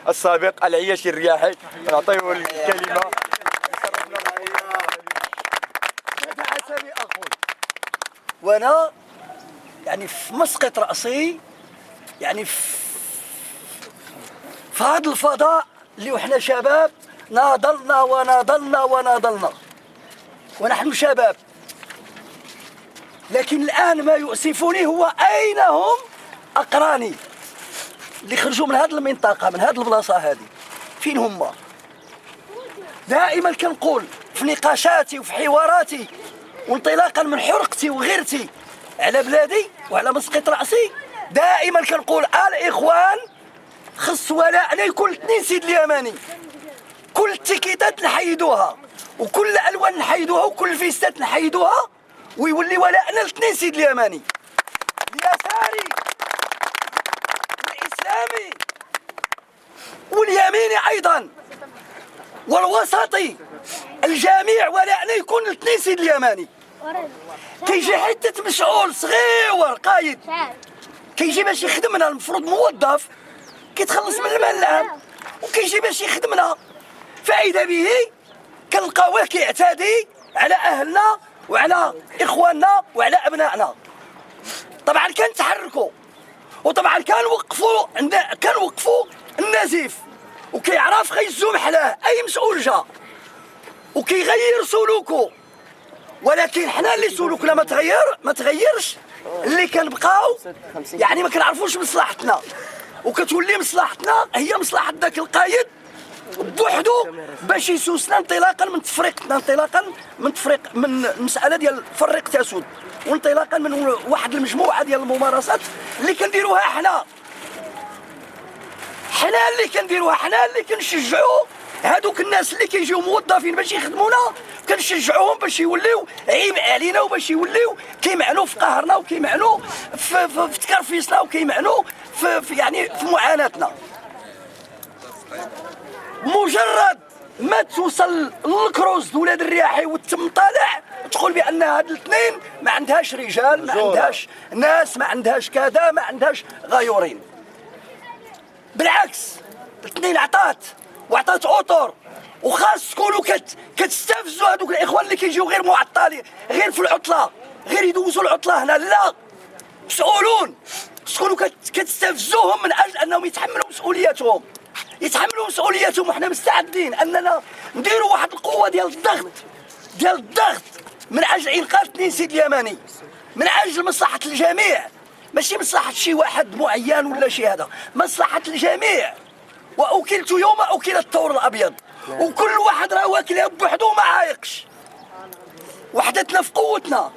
السابق العياش الرياحي نعطيه الكلمه. عسلي اخوي، وانا يعني في مسقط راسي، يعني في هذا الفضاء اللي وحنا شباب ناضلنا وناضلنا وناضلنا ونحن شباب. لكن الآن ما يؤسفني هو أين هم أقراني اللي خرجوا من هذه المنطقة، من هذه البلاصة هذه؟ فين هم؟ دائما كنقول في نقاشاتي وفي حواراتي وانطلاقا من حرقتي وغيرتي على بلادي وعلى مسقط رأسي، دائما كنقول الإخوان خص ولائنا يكون الاثنين سيد اليماني. كل التيكيتات نحيدوها وكل الألوان نحيدوها وكل الفيستات نحيدوها ويولي ولائنا الاثنين سيد اليماني، اليساري الإسلامي واليميني أيضا والوسطي. الجميع ولائنا يكون الاثنين سيد اليماني. كيجي حتة مسؤول صغير قايد كيجي باش يخدمنا، المفروض موظف كيتخلص من المال العام وكيجي باش يخدمنا، فإذا به كنلقاوه كيعتدي على أهلنا وعلى إخواننا وعلى أبنائنا. طبعا كنتحركوا وطبعا كنوقفوا النزيف وكيعرف غيزو محلاه أي مسؤول جا وكيغير سلوكه، ولكن حنا اللي سلوكنا ما تغيرش، اللي كنبقاو يعني ما كنعرفوش مصلحتنا، وكتولي مصلحتنا هي مصلحة ذاك القايد بوحدو باش يسوسنا انطلاقا من تفريقنا، انطلاقا من المسألة ديال فرق تسود، وانطلاقا من واحد المجموعة ديال الممارسات اللي كنديروها حنا اللي كنشجعوا هادوك الناس اللي كيجيو موظفين باش يخدمونا، كنشجعوهم باش يوليو عيب علينا وباش يوليو كيمعنوا في قهرنا وكيمعنوا في تكرفيسنا وكيمعنوا في معاناتنا. مجرد ما توصل للكروز ولاد الرياحي وتم طالع تقول بان هاد الاثنين ما عندهاش رجال، ما عندهاش ناس، ما عندهاش كذا، ما عندهاش غيورين. بالعكس الاثنين وعطات اطر، وخاص تكونوا كتستفزوا هذوك الاخوان اللي كيجيو غير معطلين، غير في العطله، غير يدوزوا العطله هنا، لا مسؤولون تكونوا كتستفزوهم من اجل انهم يتحملوا مسؤولياتهم، وحنا مستعدين اننا نديروا واحد القوه ديال الضغط من اجل انقاذ اثنين سيد اليماني، من اجل مصلحه الجميع، ماشي مصلحه شي واحد معين ولا شي هذا، مصلحه الجميع. واكلت يوم اكل الثور الابيض، وكل واحد راه واكلها بوحدو ما عايقش. وحدتنا في قوتنا،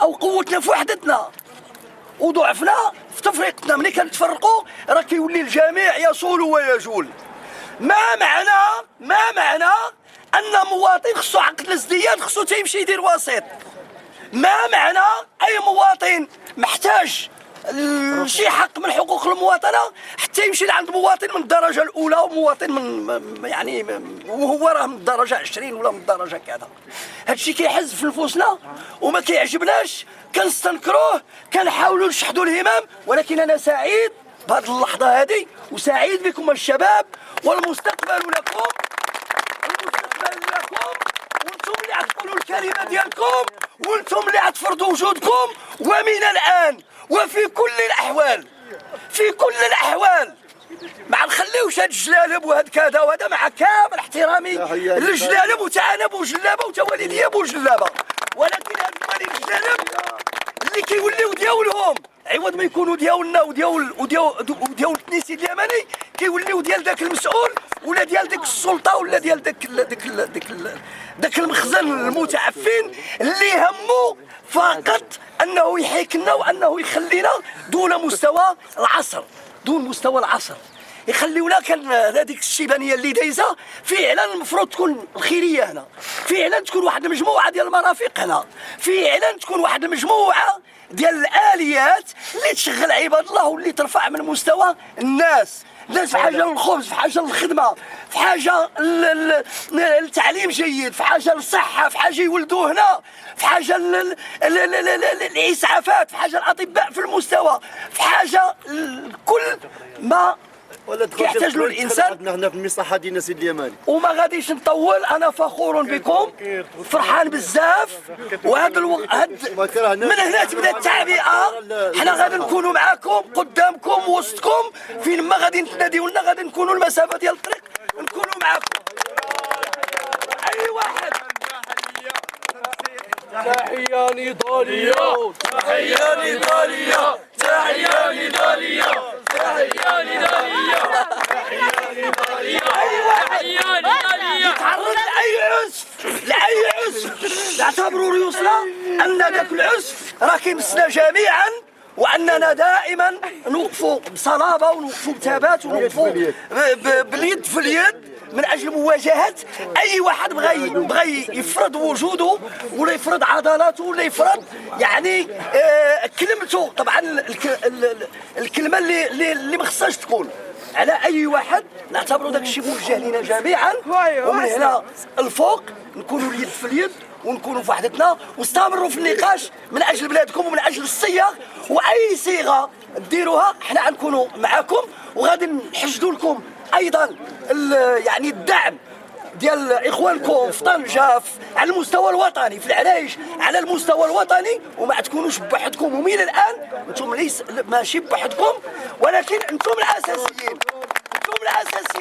او قوتنا في وحدتنا، وضعفنا في تفريقنا. ملي كنتفرقوا راه كيولي الجميع يصول ويجول. ما معنى ان مواطن خصو عقد الازدياد خصو تيمشي يدير وسيط؟ ما معنى اي مواطن محتاج شي حق من حقوق المواطنه حتى يمشي لعند مواطن من الدرجه الاولى ومواطن من يعني وهو راه من الدرجه 20 ولا من الدرجه كذا؟ هادشي كيحز في نفوسنا وما كيعجبناش، كنستنكروه، كنحاولوا نشحذوا الهمام. ولكن انا سعيد بهذه اللحظه هذه وسعيد بكم الشباب، والمستقبل لكم، وانتم اللي غتقولوا الكلمه ديالكم، وانتم اللي غتفرضوا وجودكم. ومن الان وفي كل الاحوال ما نخليوش هاد الجلالب وهاد كذا وهذا، مع كامل احترامي للجلالب وتعانى بوجلابه وتواليديه بوجلابه، ولكن هاد الجلالب اللي كيوليو ديالهم عوض ما يكونوا ديالنا وديال التنيسي اليمني، كيوليو ديال ذاك المسؤول ولا ديال ديك السلطه ولا ديال داك المخزن المتعفن اللي همه فقط انه يحيكنا وانه يخلينا دون مستوى العصر، يخليونا كان هذيك الشيبانيه اللي دايزه فعلا المفروض تكون الخيريه هنا، فعلا تكون واحد المجموعه ديال المرافق هنا، فعلا تكون واحد المجموعه ديال الاليات اللي تشغل عباد الله واللي ترفع من مستوى الناس في حاجه للخبز، في حاجه للخدمه، في حاجه للتعليم جيد، في حاجه للصحه، في حاجه يولدوا هنا، في حاجه للاسعافات، في حاجه الاطباء في المستوى، في حاجه كل ما كيحتاج له الانسان. عندنا هنا في المصحه ديالنا سيدي اليماني. وما غاديش نطول، انا فخور بكم، فرحان بزاف. وهذا من هنا تبدا التعبئه. حنا غادي نكونوا معاكم قدامكم وسطكم، فين ما غادي تناديو لنا غادي نكونوا المسافه ديال الطريق نكونوا معاكم. اي واحد. تحية نضالية، تحية نضالية، تحية نضالية، تحية نضالية، اي واحد يتعرض لاي عسف نعتبروا ريوسنا ان ذاك العسف راه كيمسنا جميعا، واننا دائما نوقفوا بصلابه ونوقفوا بثبات ونوقفوا باليد في اليد من اجل مواجهه اي واحد بغى يفرض وجوده ولا يفرض عضلاته ولا يفرض يعني كلمته. طبعا الكلمه اللي ما خصهاش تكون على اي واحد. نعتبروا داك الشيء موجه لنا جميعا، ومن هنا الفوق نكونوا اليد في اليد ونكونوا في وحدتنا واستمروا في النقاش من اجل بلادكم ومن اجل الصيغ، واي صيغه ديروها حنا غنكونوا معاكم، وغادي نحشدوا لكم ايضا يعني الدعم ديال اخوانكم في طنجه على المستوى الوطني، في العرايش على المستوى الوطني. وما تكونوش بوحدكم، ومن الان انتم ليس ماشي بوحدكم، ولكن انتم الاساسيين، انتم الاساسيين.